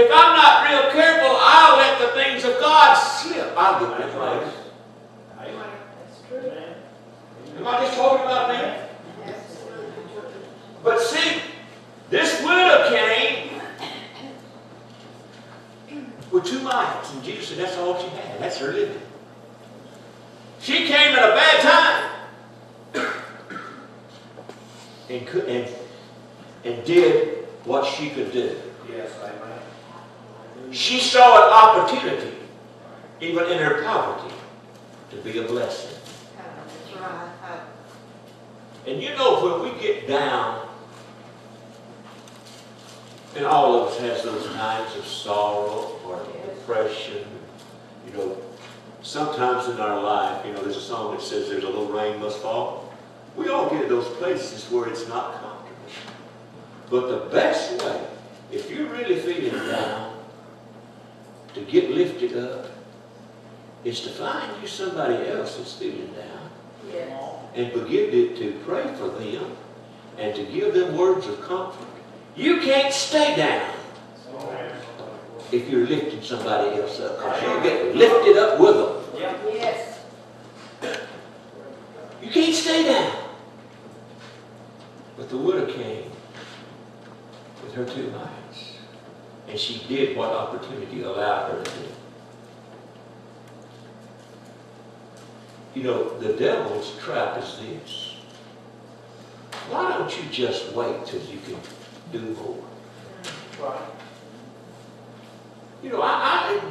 if I'm not real careful, I'll let the things of God slip. I'll get that place. That's true. Am I just talking about me? But see, this widow came with 2 mites, and Jesus said that's all she had. That's her living. She came at a bad time and did what she could do. Yes, amen. She saw an opportunity, even in her poverty, to be a blessing. That's right. And you know, when we get down, and all of us has those times of sorrow or depression, you know, sometimes in our life, you know, there's a song that says there's a little rain must fall. We all get to those places where it's not comfortable. But the best way, if you're really feeling down, to get lifted up, is to find you somebody else that's feeling down. Yes. And begin to pray for them and to give them words of comfort. You can't stay down if you're lifting somebody else up, because you'll get lifted up with them. Yes. You can't stay down. But the widow came with her 2 mites, and she did what opportunity allowed her to do. You know, the devil's trap is this. Why don't you just wait till you can do more? Right. You know,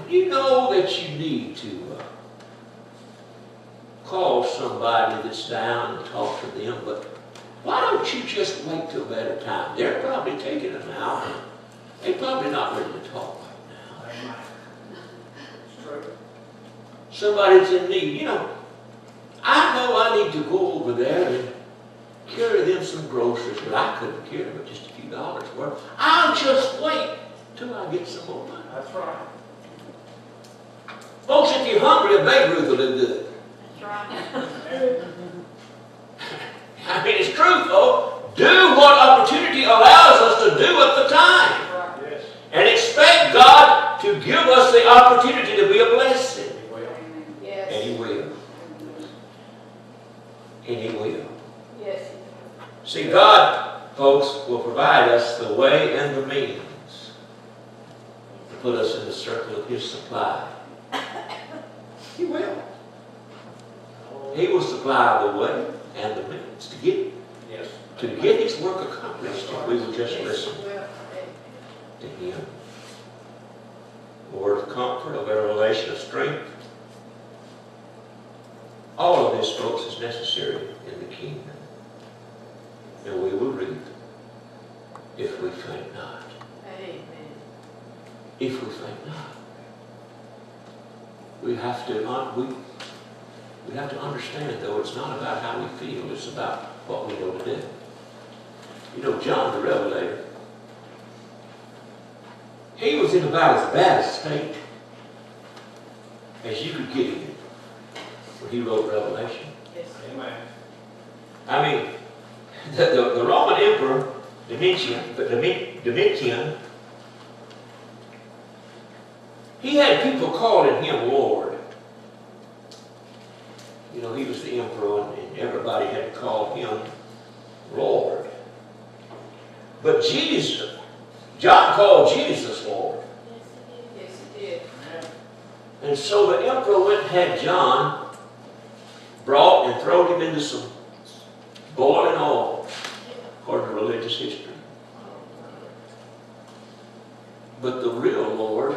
you know that you need to call somebody that's down and talk to them, but why don't you just wait till a better time? They're probably taking an hour. They're probably not ready to talk right now. Amen. It's true. Somebody's in need. You know, I know I need to go over there and carry them some groceries, but I couldn't carry them just a few dollars worth. I'll just wait till I get some more money. That's right. Folks, if you're hungry, a Babe Ruth will do good. That's right. I mean, it's true, folks. Do what opportunity allows us to do at the time. Yes. And expect God to give us the opportunity to be a blessing. He will. Yes. And He will. And He will. Yes. See, God, folks, will provide us the way and the means to put us in the circle of His supply. He will. He will supply the way and the means to get His work accomplished if we will just listen to Him. A word of comfort, a revelation of strength. All of this, folks, is necessary in the kingdom. And we will reap if we faint not. Amen. If we faint not. We have to understand, though, it's not about how we feel, it's about what we know to do. You know, John the Revelator, he was in about as bad a state as you could get in when he wrote Revelation. Yes. Amen. I mean, the Roman Emperor, Domitian, he had people calling him Lord. You know, he was the emperor and everybody had to call him Lord. But John called Jesus Lord. Yes, he did. And so the emperor went and had John brought and thrown him into some boiling oil, according to religious history. But the real Lord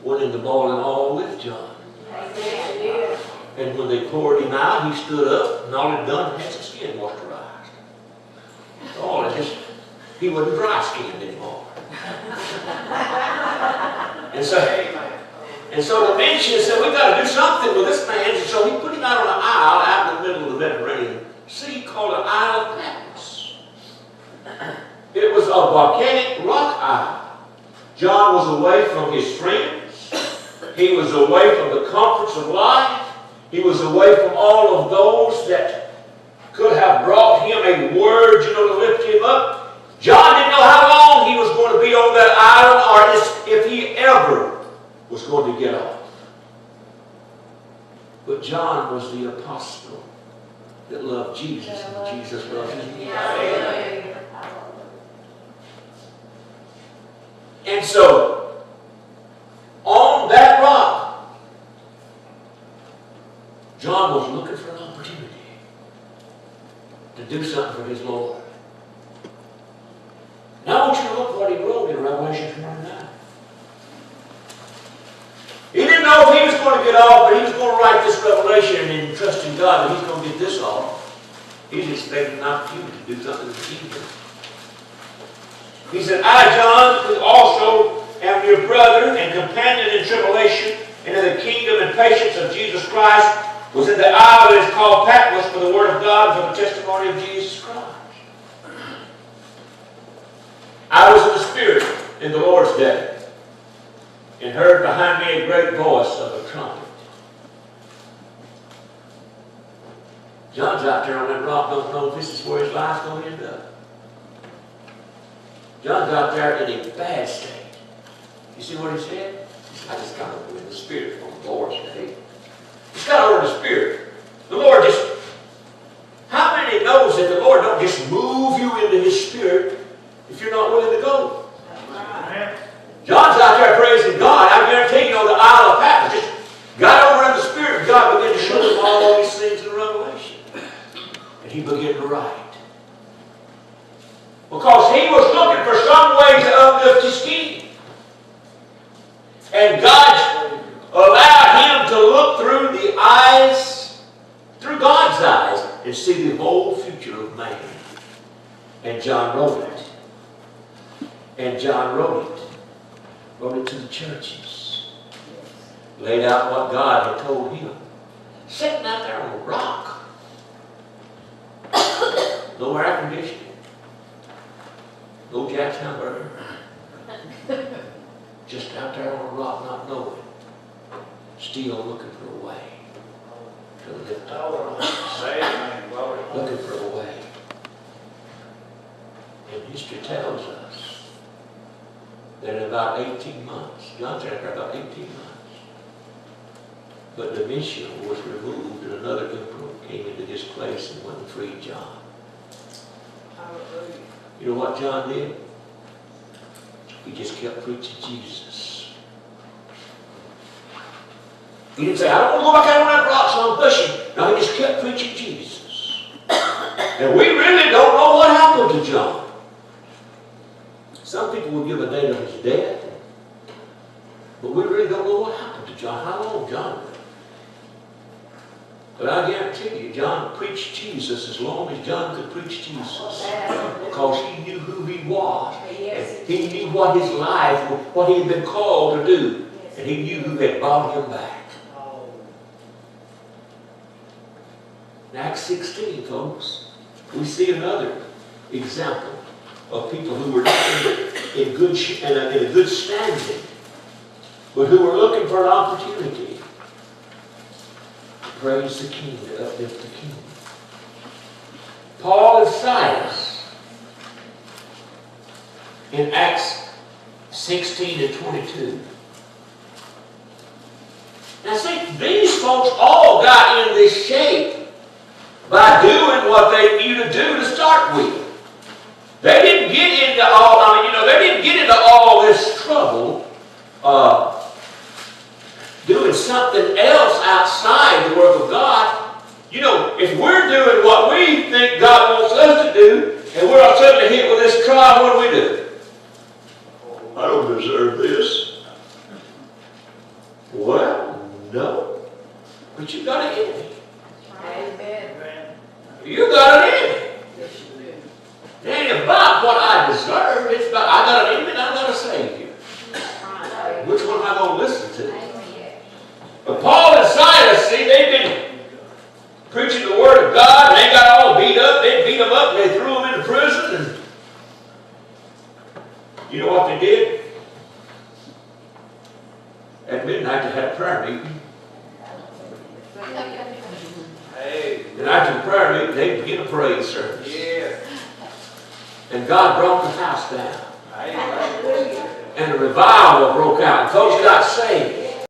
went into boiling oil with John. Yes, he did. And when they poured him out, he stood up, and all he'd done was had his skin moisturized. All it just, he wasn't dry-skinned anymore. And so Domitian said, we've got to do something with this man. And so he put him out on an isle out in the middle of the Mediterranean Sea called the Isle of Patmos. It was a volcanic rock isle. John was away from his friends. He was away from the comforts of life. He was away from all of those that could have brought him a word, to lift him up. John didn't know how long he was going going to be on that island or if he ever was going to get off. But John was the apostle that loved Jesus, and Jesus loved him. And so, on that rock, John was looking for an opportunity to do something for his Lord. Now I want you to look what he wrote in Revelation 29. He didn't know if he was going to get off, but he was going to write this revelation and trust in God that he's going to get this off. He's expecting an opportunity to do something in the kingdom. He said, I, John, who also am your brother and companion in tribulation and in the kingdom and patience of Jesus Christ, was in the isle that is called Patmos for the word of God and for the testimony of Jesus Christ. I was in the Spirit in the Lord's day, and heard behind me a great voice of a trumpet. John's out there on that rock, don't know if this is where his life's going to end up. John's out there in a bad state. You see what he said? I just got over in the Spirit on the Lord's day. Just got over in the Spirit. The Lord just, how many knows that the Lord don't just move you into His Spirit if you're not willing to go? Amen. John's out there praising God. I guarantee you, on the Isle of Patmos, just got over in the Spirit. God began to show him all these things in Revelation. And he began to write. Because he was looking for some way to uplift his king. And God allowed him to look through the eyes, through God's eyes, and see the whole future of man. And John wrote it. And John wrote it. Wrote it to the churches. Laid out what God had told him. Sitting out there on a rock. No air conditioning. No Jack's hamburger. Just out there on a rock, not knowing. Still looking for a way to lift up. Looking for a way. And history tells us that in about 18 months, John's there for about 18 months, but Domitian was removed and another emperor came into his place and went and freed John. You know what John did? He just kept preaching Jesus. He didn't say, I don't want to go back out on that rock, so I'm pushing. No, he just kept preaching Jesus. And we really don't know what happened to John. Some people will give a date of his death, but we really don't know what happened to John, how long John lived. But I guarantee you, John preached Jesus as long as John could preach Jesus. Because he knew who he was. And he knew what his life, what he had been called to do. And he knew who had brought him back. In Acts 16, folks, we see another example of people who were in good standing, but who were looking for an opportunity to praise the King, to uplift the King. Paul and Silas in Acts 16 and 22. Now see, these folks all got in this shape by doing what they knew to do to start with. They didn't get into they didn't get into all this trouble doing something else outside the work of God. You know, if we're doing what we think God wants us to do, and we're suddenly hit with this trial, what do? I don't deserve this. Well, no. But you got an enemy. Amen. You got an enemy. It ain't about what I deserve. It's about I got an enemy and I got a Savior. Which one am I going to listen to? But Paul and Silas, see, they've been preaching the Word of God, and they got all beat up. They beat them up, and they threw them into prison. And you know what they did? At midnight, they had a prayer meeting. And after the prayer meeting, they began a praise service. Yeah. And God brought the house down. and a revival broke out. And folks got saved.